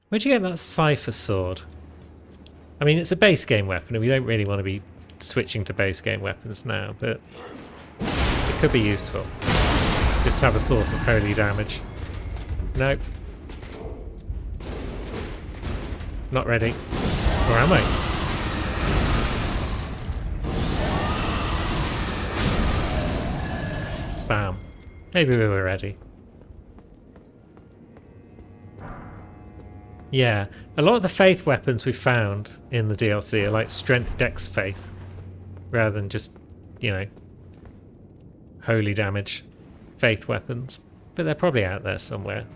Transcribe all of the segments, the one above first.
Where'd you get that Cypher sword? I mean, it's a base game weapon, and we don't really want to be switching to base game weapons now, but it could be useful. Just to have a source of holy damage. Nope. Not ready. Or am I? Bam. Maybe we were ready. Yeah, a lot of the faith weapons we found in the DLC are like strength dex faith, rather than just, you know, holy damage faith weapons. But they're probably out there somewhere.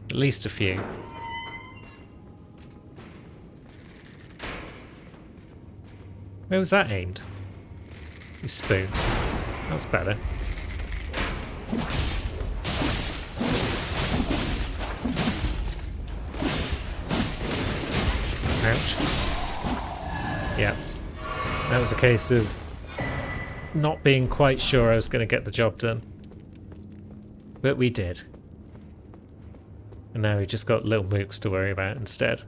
At least a few. Where was that aimed? You spoon. That's better. Ouch. Yeah. That was a case of not being quite sure I was going to get the job done. But we did. And now we just got little mooks to worry about instead.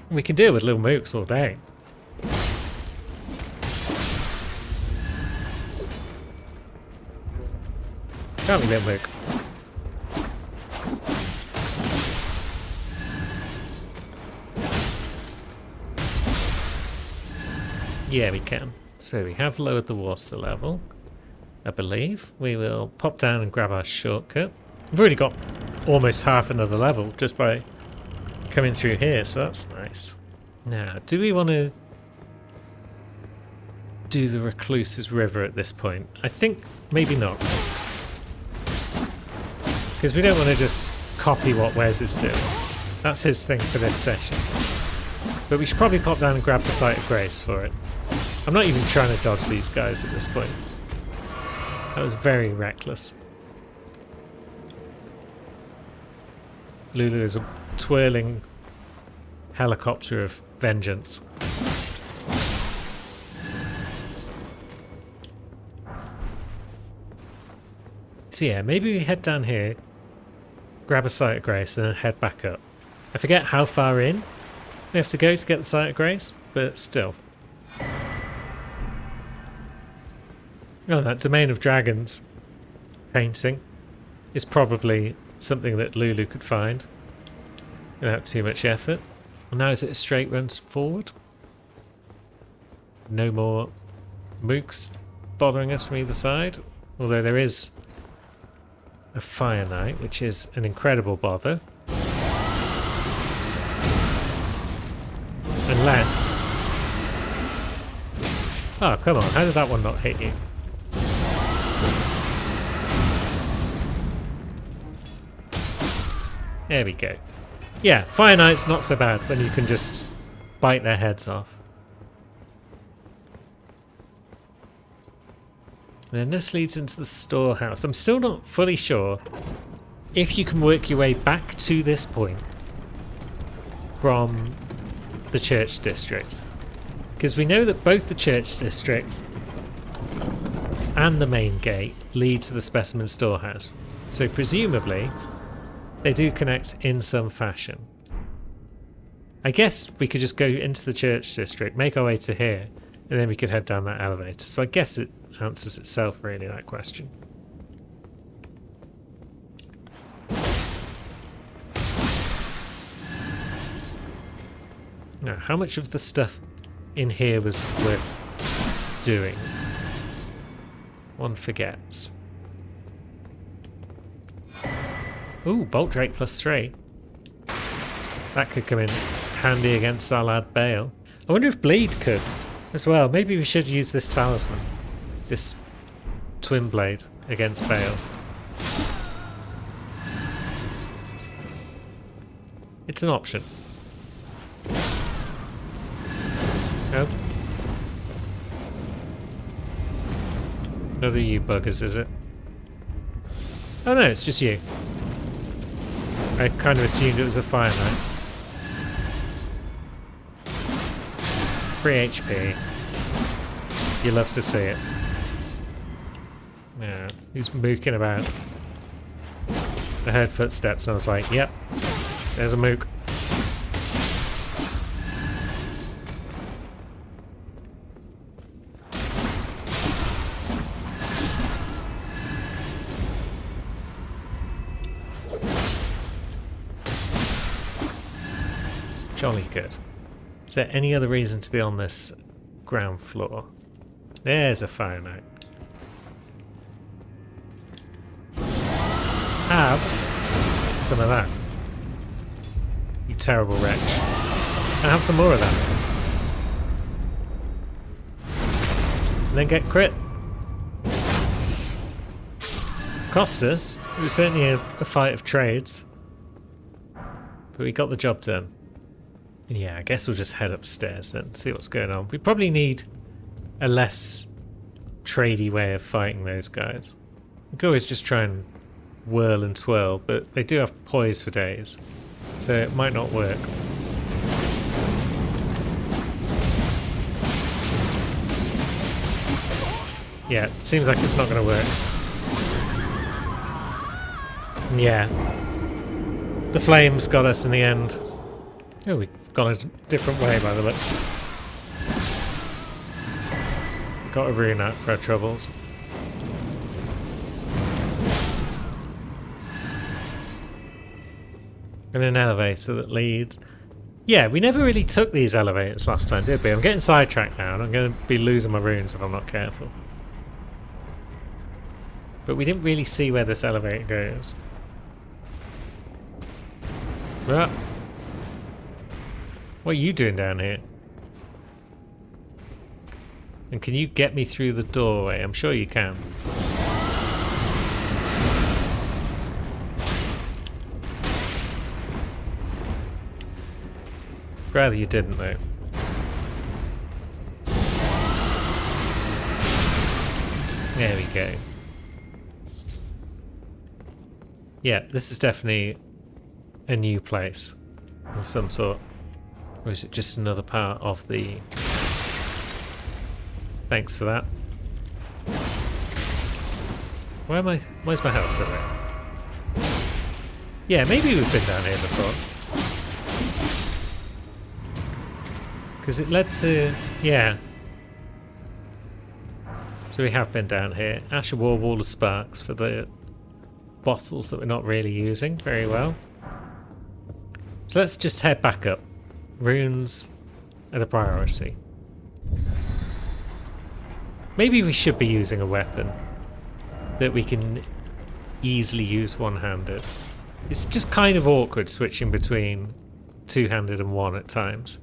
We can deal with little mooks all day. Can't we, little mook? Yeah, we can. So we have lowered the water level, I believe. We will pop down and grab our shortcut. We've already got almost half another level just by coming through here, so that's nice. Now, do we want to do the Recluse's River at this point? I think maybe not. Because we don't want to just copy what Wes is doing. That's his thing for this session. But we should probably pop down and grab the Site of Grace for it. I'm not even trying to dodge these guys at this point. That was very reckless. Lulu is a twirling helicopter of vengeance. So yeah, maybe we head down here, grab a Site of Grace, and then head back up. I forget how far in we have to go to get the Site of Grace, but still. Oh, that Domain of Dragons painting is probably something that Lulu could find without too much effort. And now is it a straight run forward? No more mooks bothering us from either side, although there is a Fire Knight, which is an incredible bother. Unless... Oh, come on, how did that one not hit you? There we go. Yeah, Fire Knight's not so bad when you can just bite their heads off. And then this leads into the storehouse. I'm still not fully sure if you can work your way back to this point from the church district. Because we know that both the church district and the main gate lead to the specimen storehouse. So presumably they do connect in some fashion. I guess we could just go into the church district, make our way to here, and then we could head down that elevator. So I guess it answers itself really, that question. Now, how much of the stuff in here was worth doing? One forgets. Ooh, Bolt Drake +3. That could come in handy against our lad Bale. I wonder if Bleed could as well. Maybe we should use this talisman. This twin blade against Bale. It's an option. Oh. Another you buggers, is it? Oh no, it's just you. I kind of assumed it was a Fire Knight. 3 HP. You love to see it. Yeah, he's mooking about. I heard footsteps and I was like, yep, there's a mook. Jolly good. Is there any other reason to be on this ground floor? There's a fire note. Have some of that. You terrible wretch. And have some more of that. And then get crit. Cost us. It was certainly a fight of trades. But we got the job done. Yeah, I guess we'll just head upstairs then, see what's going on. We probably need a less tradey way of fighting those guys. We could always just try and whirl and twirl, but they do have poise for days, so it might not work. Yeah, seems like it's not going to work. Yeah. The flames got us in the end. Oh, we've gone a different way by the look. Got a rune out for our troubles. And an elevator that leads... Yeah, we never really took these elevators last time, did we? I'm getting sidetracked now and I'm going to be losing my runes if I'm not careful. But we didn't really see where this elevator goes. Ah. What are you doing down here? And can you get me through the doorway? I'm sure you can. Rather you didn't though. There we go. Yeah, this is definitely a new place of some sort. Or is it just another part of the... Thanks for that. Where am I? Where's my house over there? Yeah, maybe we've been down here before. Because it led to... Yeah. So we have been down here. Asher Wall of Sparks for the bottles that we're not really using very well. So let's just head back up. Runes are the priority. Maybe we should be using a weapon that we can easily use one-handed. It's just kind of awkward switching between two-handed and one at times.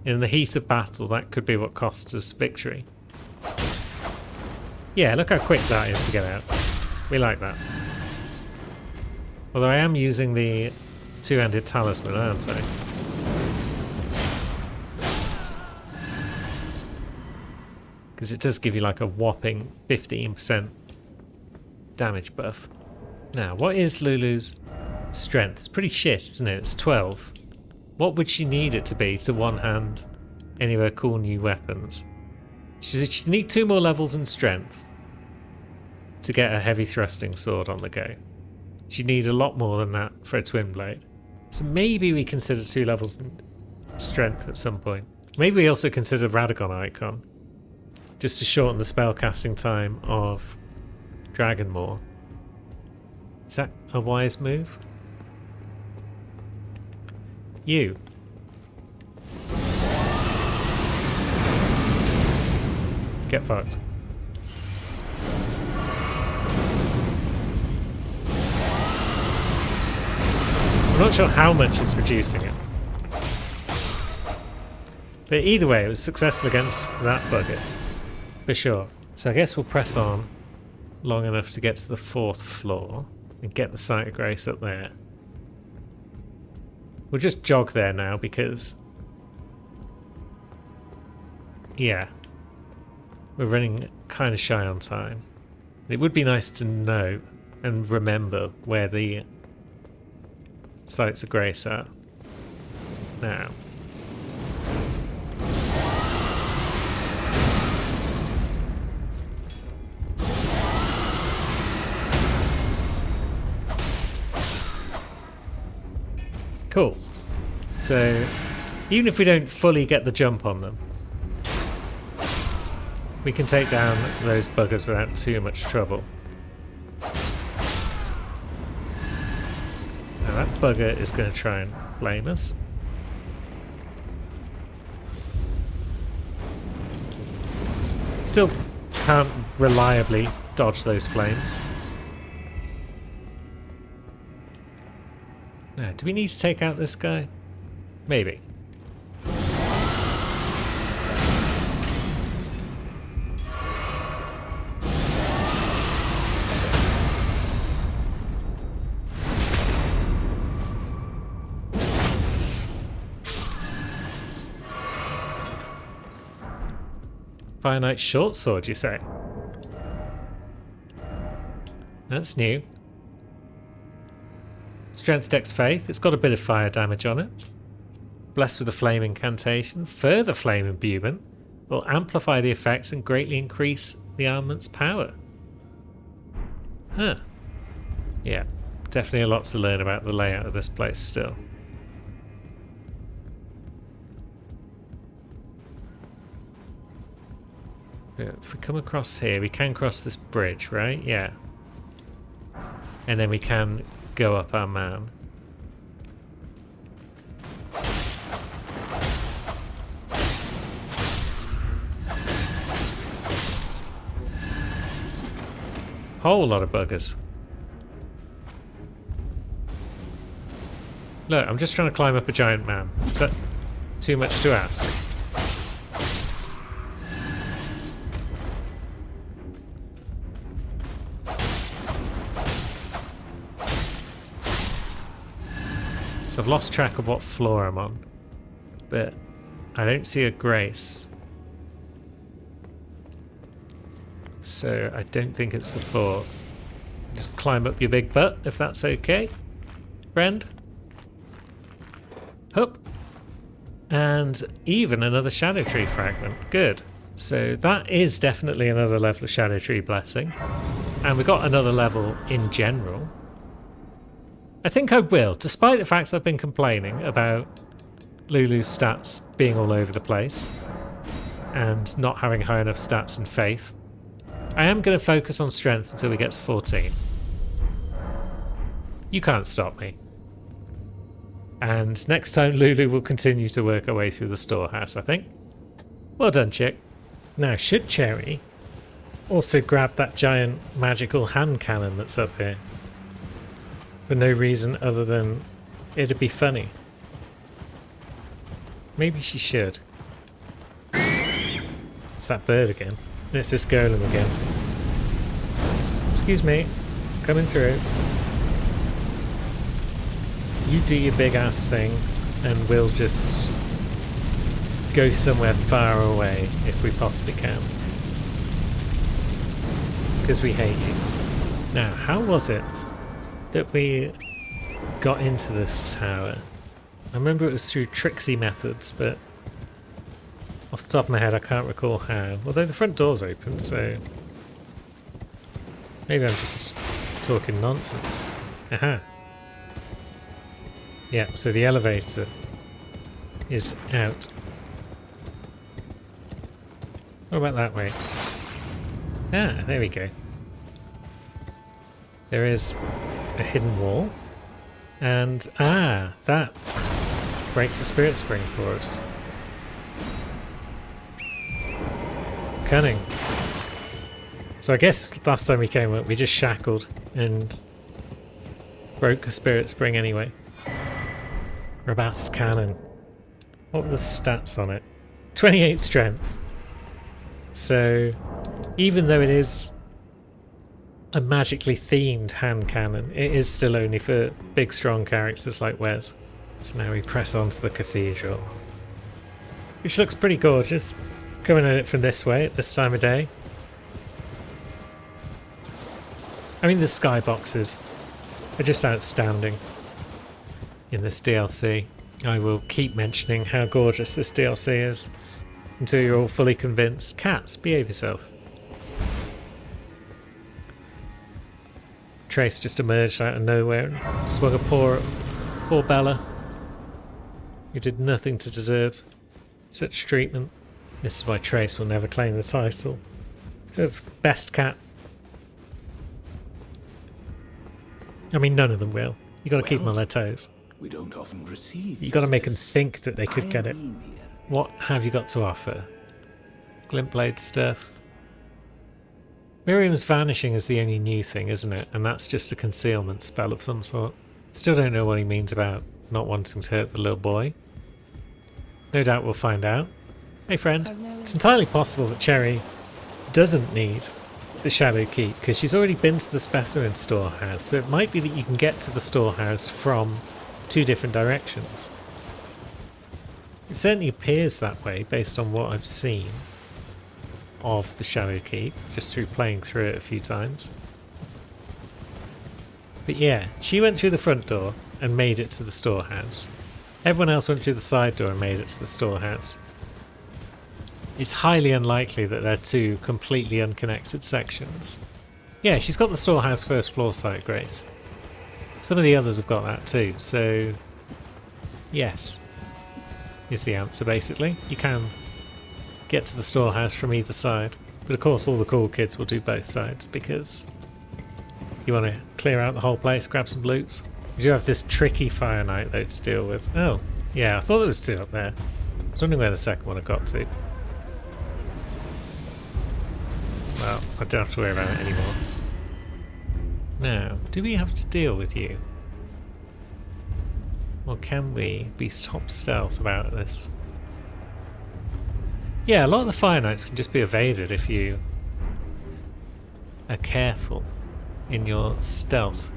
In the heat of battle, that could be what costs us victory. Yeah, look how quick that is to get out. We like that. Although I am using the two-handed talisman, aren't I? Because it does give you like a whopping 15% damage buff. Now, what is Lulu's strength? It's pretty shit, isn't it? It's 12. What would she need it to be to one-hand any of her cool new weapons? She said she'd need 2 more levels in strength to get a heavy thrusting sword on the go. She'd need a lot more than that for a twin blade. So maybe we consider 2 levels in strength at some point. Maybe we also consider Radagon Icon, just to shorten the spell casting time of Dragonmaw. Is that a wise move? You. Get fucked. I'm not sure how much it's reducing it. But either way, it was successful against that bugger. For sure. So I guess we'll press on long enough to get to the 4th floor and get the Site of Grace up there. We'll just jog there now because... Yeah. We're running kind of shy on time. It would be nice to know and remember where the Sites of Grace are. Now. Cool. So, even if we don't fully get the jump on them, we can take down those buggers without too much trouble. Now that bugger is going to try and flame us. Still can't reliably dodge those flames. Now, do we need to take out this guy? Maybe. Fire Knight short sword, you say? That's new. Strength, Dex, Faith. It's got a bit of fire damage on it. Blessed with a flame incantation. Further flame imbuement will amplify the effects and greatly increase the armament's power. Huh. Yeah, definitely a lot to learn about the layout of this place still. If we come across here, we can cross this bridge, right? Yeah. And then we can go up our man. Whole lot of buggers. Look, I'm just trying to climb up a giant man. Is that too much to ask? So I've lost track of what floor I'm on, but I don't see a Grace. So I don't think it's the fourth. Just climb up your big butt, if that's okay, friend. Hup. And even another Shadow Tree fragment. Good. So that is definitely another level of Shadow Tree Blessing. And we got another level in general. I think I will, despite the fact I've been complaining about Lulu's stats being all over the place and not having high enough stats in Faith. I am going to focus on Strength until we get to 14. You can't stop me. And next time Lulu will continue to work her way through the storehouse, I think. Well done, chick. Now, should Cherry also grab that giant magical hand cannon that's up here? For no reason other than it'd be funny. Maybe she should. It's that bird again. And it's this golem again. Excuse me. Coming through. You do your big ass thing and we'll just go somewhere far away if we possibly can. Because we hate you. Now, how was it that we got into this tower? I remember it was through tricksy methods, but off the top of my head I can't recall how. Although the front door's open, so maybe I'm just talking nonsense. Aha. Yeah, so the elevator is out. What about that way? Ah, there we go. There is a hidden wall. And, that breaks the spirit spring for us. Cunning. So I guess last time we came up we just shackled and broke a spirit spring anyway. Rabath's cannon. What were the stats on it? 28 strength. So even though it is a magically themed hand cannon, it is still only for big strong characters like Wes. So now we press on to the cathedral, which looks pretty gorgeous coming at it from this way at this time of day. I mean, the skyboxes are just outstanding in this DLC. I will keep mentioning how gorgeous this DLC is until you're all fully convinced. Cats, behave yourself. Trace just emerged out of nowhere and swung a paw at poor Bella. You did nothing to deserve such treatment. This is why Trace will never claim the title of best cat. I mean, none of them will. You got to keep them on their toes. We don't often receive. You got to make them think that they could get it. What have you got to offer? Glintblade stuff. Miriam's vanishing is the only new thing, isn't it? And that's just a concealment spell of some sort. Still don't know what he means about not wanting to hurt the little boy. No doubt we'll find out. Hey friend, it's entirely possible that Cherry doesn't need the Shadow Keep because she's already been to the specimen storehouse, so it might be that you can get to the storehouse from 2 different directions. It certainly appears that way based on what I've seen of the Shadow Keep, just through playing through it a few times. But yeah, she went through the front door and made it to the storehouse. Everyone else went through the side door and made it to the storehouse. It's highly unlikely that they're 2 completely unconnected sections. Yeah, she's got the storehouse first floor site, Grace. Some of the others have got that too, so yes, is the answer basically. You can get to the storehouse from either side, but of course all the cool kids will do both sides because you want to clear out the whole place, grab some loots. We do have this tricky Fire Knight though to deal with. Oh, yeah, I thought there was 2 up there. I was wondering where the second one had got to. Well, I don't have to worry about it anymore. Now, do we have to deal with you? Or can we be top stealth about this? Yeah, a lot of the Fire Knights can just be evaded if you are careful in your stealth.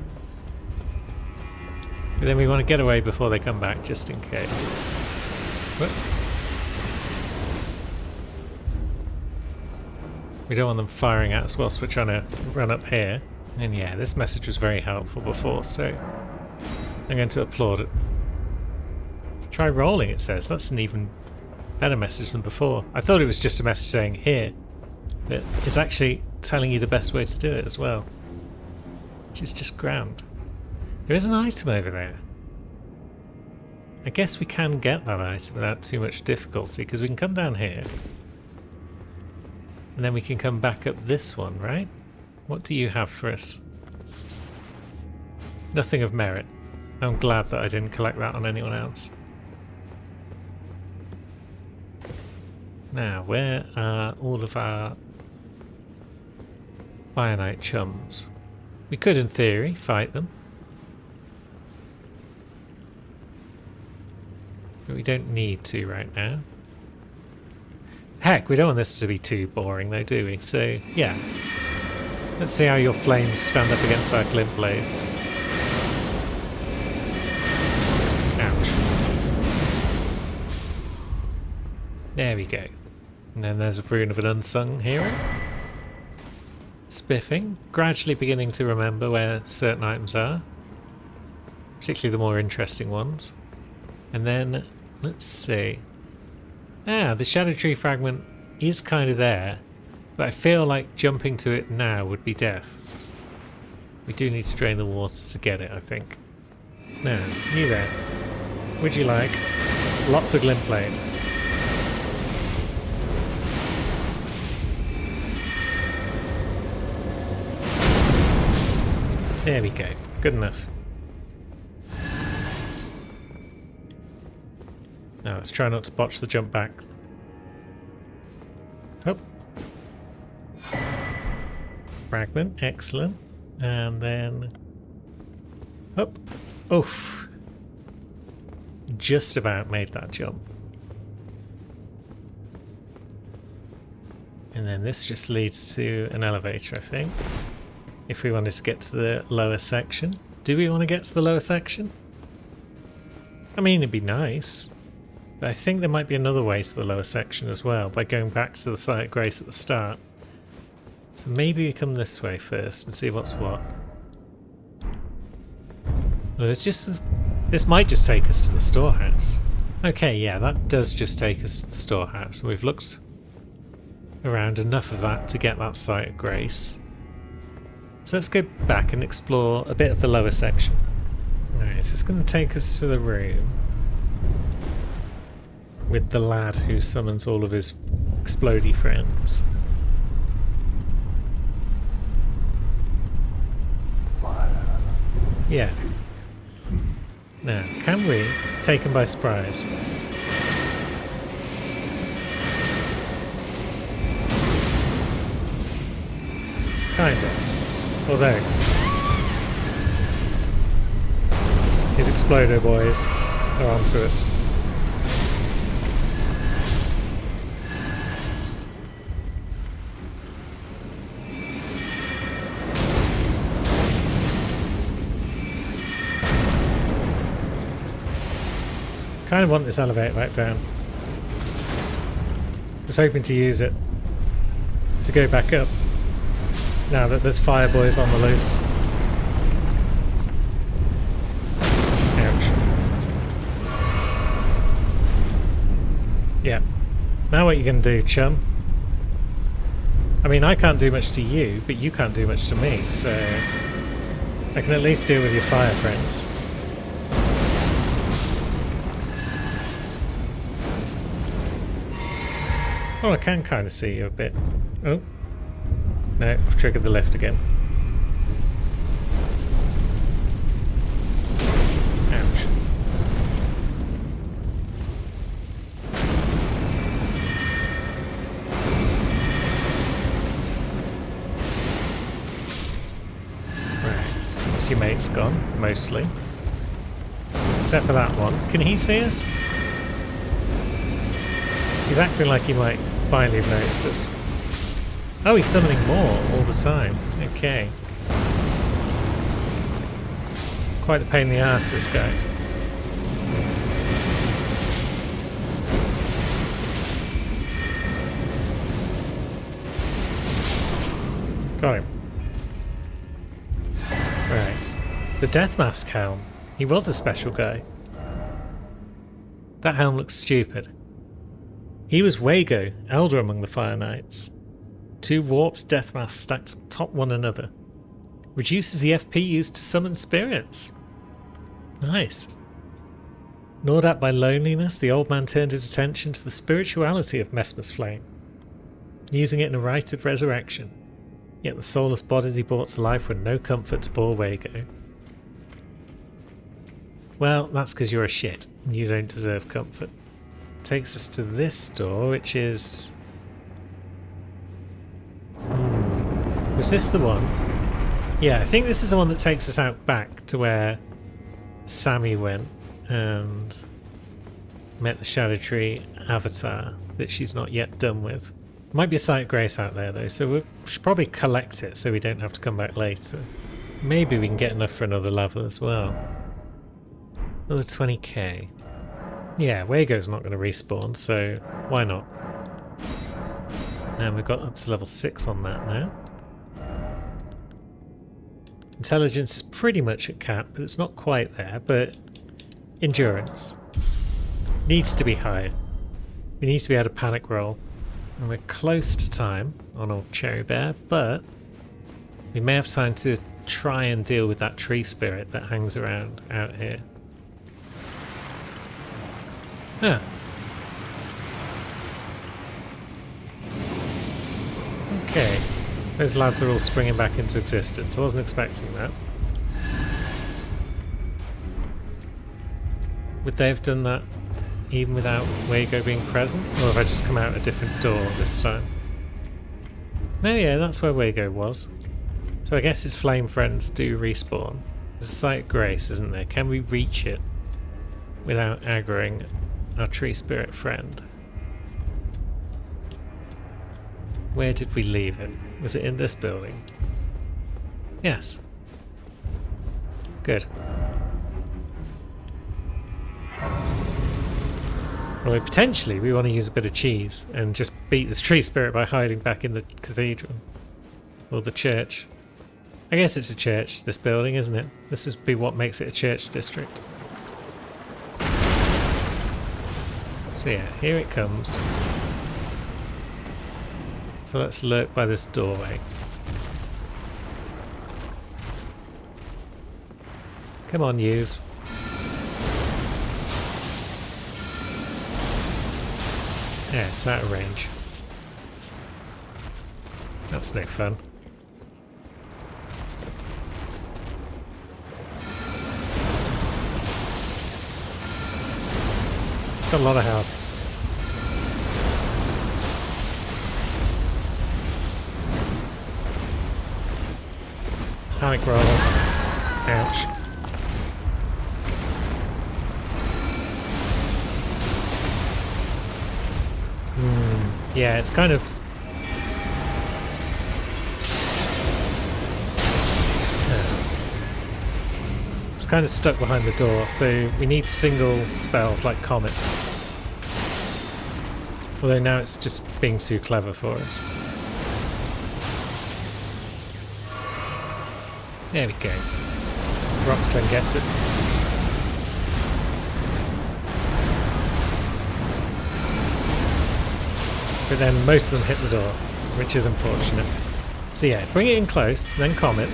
But then we want to get away before they come back, just in case. Whoop. We don't want them firing at us whilst we're trying to run up here. And yeah, this message was very helpful before, so I'm going to applaud it. Try rolling, it says. That's an even better message than before. I thought it was just a message saying here, but it's actually telling you the best way to do it as well, which is just grand. There is an item over there. I guess we can get that item without too much difficulty, because we can come down here and then we can come back up this one, right? What do you have for us? Nothing of merit. I'm glad that I didn't collect that on anyone else. Now, where are all of our Fire Knight chums? We could, in theory, fight them. But we don't need to right now. Heck, we don't want this to be too boring though, do we? So, yeah. Let's see how your flames stand up against our glint blades. Ouch. There we go. And then there's a rune of an unsung hero. Spiffing. Gradually beginning to remember where certain items are. Particularly the more interesting ones. And then, let's see. Ah, the Shadow Tree fragment is kind of there, but I feel like jumping to it now would be death. We do need to drain the water to get it, I think. Now, you there. Would you like lots of glintblade? There we go. Good enough. Now let's try not to botch the jump back. Oh. Fragment, excellent. And then... oh. Oof. Just about made that jump. And then this just leads to an elevator, I think. If we wanted to get to the lower section. Do we want to get to the lower section? I mean, it'd be nice. But I think there might be another way to the lower section as well, by going back to the site of Grace at the start. So maybe we come this way first and see what's what. Well, it's just... this might just take us to the storehouse. Okay, yeah, that does just take us to the storehouse. We've looked around enough of that to get that site of Grace. So let's go back and explore a bit of the lower section. Alright, so it's going to take us to the room. with the lad who summons all of his explodey friends. Yeah. Now, can we take him by surprise? Kinda. Although, his Explodo boys are onto us. Kind of want this elevator back down. Was hoping to use it to go back up now that there's fire boys on the loose. Ouch. Yeah. Now what you gonna do, chum? I mean, I can't do much to you, but you can't do much to me, so I can at least deal with your fire friends. Oh, I can kind of see you a bit. Oh. No, I've triggered the lift again. Ouch. Right. Once your mate's gone, mostly. Except for that one. Can he see us? He's acting like he might finally have noticed us. Oh, he's summoning more all the time. Okay. Quite a pain in the ass, this guy. Got him. Right. The Death Mask helm. He was a special guy. That helm looks stupid. He was Wago, elder among the Fire Knights. 2 warped death masks stacked on top one another. Reduces the FP used to summon spirits. Nice. Gnawed at by loneliness, the old man turned his attention to the spirituality of Messmer's flame, using it in a rite of resurrection. Yet the soulless bodies he brought to life were no comfort to poor Wago. Well, that's because you're a shit, and you don't deserve comfort. Takes us to this door, which is... Was this the one? Yeah, I think this is the one that takes us out back to where Sammy went and met the Shadow Tree avatar that she's not yet done with. Might be a Site of Grace out there though, so we should probably collect it so we don't have to come back later. Maybe we can get enough for another level as well. Another 20k. Yeah, Wago's not going to respawn, so why not? And we've got up to level 6 on that now. Intelligence is pretty much at cap, but it's not quite there, but endurance needs to be higher. We need to be able to panic roll. And we're close to time on old Cherry Bear, but we may have time to try and deal with that tree spirit that hangs around out here. Ah. Okay. Those lads are all springing back into existence. I wasn't expecting that. Would they have done that even without Wago being present? Or have I just come out a different door this time? No, yeah, that's where Wago was. So I guess his flame friends do respawn. There's a Site of Grace, isn't there? Can we reach it without aggroing our tree spirit friend? Where did we leave it? Was it in this building? Yes. Good. Well, potentially we want to use a bit of cheese and just beat this tree spirit by hiding back in the cathedral. Or the church. I guess it's a church, this building, isn't it? This would be what makes it a church district. So yeah, here it comes. So let's lurk by this doorway. Come on, yous. Yeah, it's out of range. That's no fun. It's got a lot of health. Panic roll. Ouch. Yeah, it's kind of... It's kind of stuck behind the door, so we need single spells like Comet. Although now it's just being too clever for us. There we go. Roxanne gets it. But then most of them hit the door, which is unfortunate. So yeah, bring it in close, then Comet.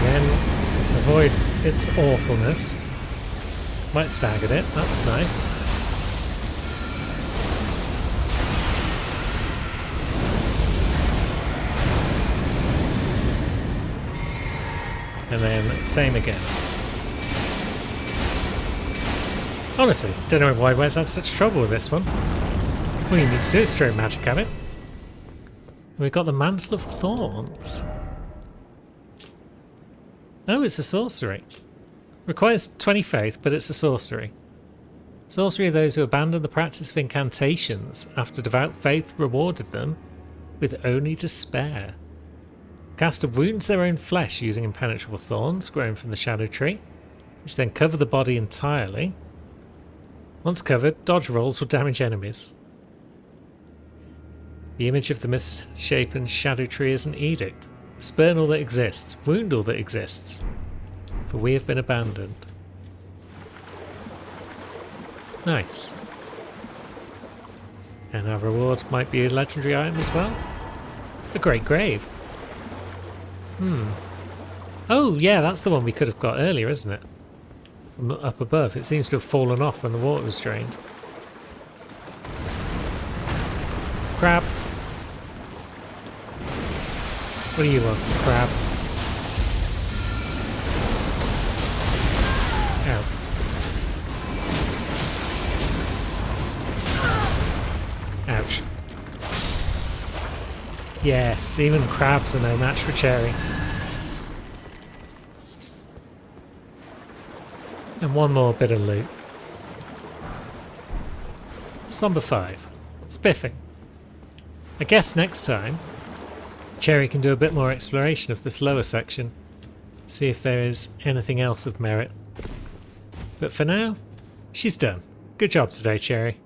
Then avoid its awfulness. Might stagger it, that's nice. And then same again. Honestly, don't know why Wes had such trouble with this one. All you need to do is throw magic at it. We've got the Mantle of Thorns. Oh, it's a sorcery. Requires 20 faith, but it's a sorcery. Sorcery are those who abandon the practice of incantations after devout faith rewarded them with only despair. Caster wounds their own flesh using impenetrable thorns growing from the shadow tree, which then cover the body entirely. Once covered, dodge rolls will damage enemies. The image of the misshapen shadow tree is an edict. Spurn all that exists, wound all that exists, for we have been abandoned. Nice. And our reward might be a legendary item as well. A Great Grave. Oh yeah, that's the one we could have got earlier, isn't it? From up above. It seems to have fallen off when the water was drained. Crab. What do you want, crab? Ow. Ouch. Yes, even crabs are no match for Cherry. And one more bit of loot. Somber 5. Spiffing. I guess next time, Cherry can do a bit more exploration of this lower section. See if there is anything else of merit. But for now, she's done. Good job today, Cherry.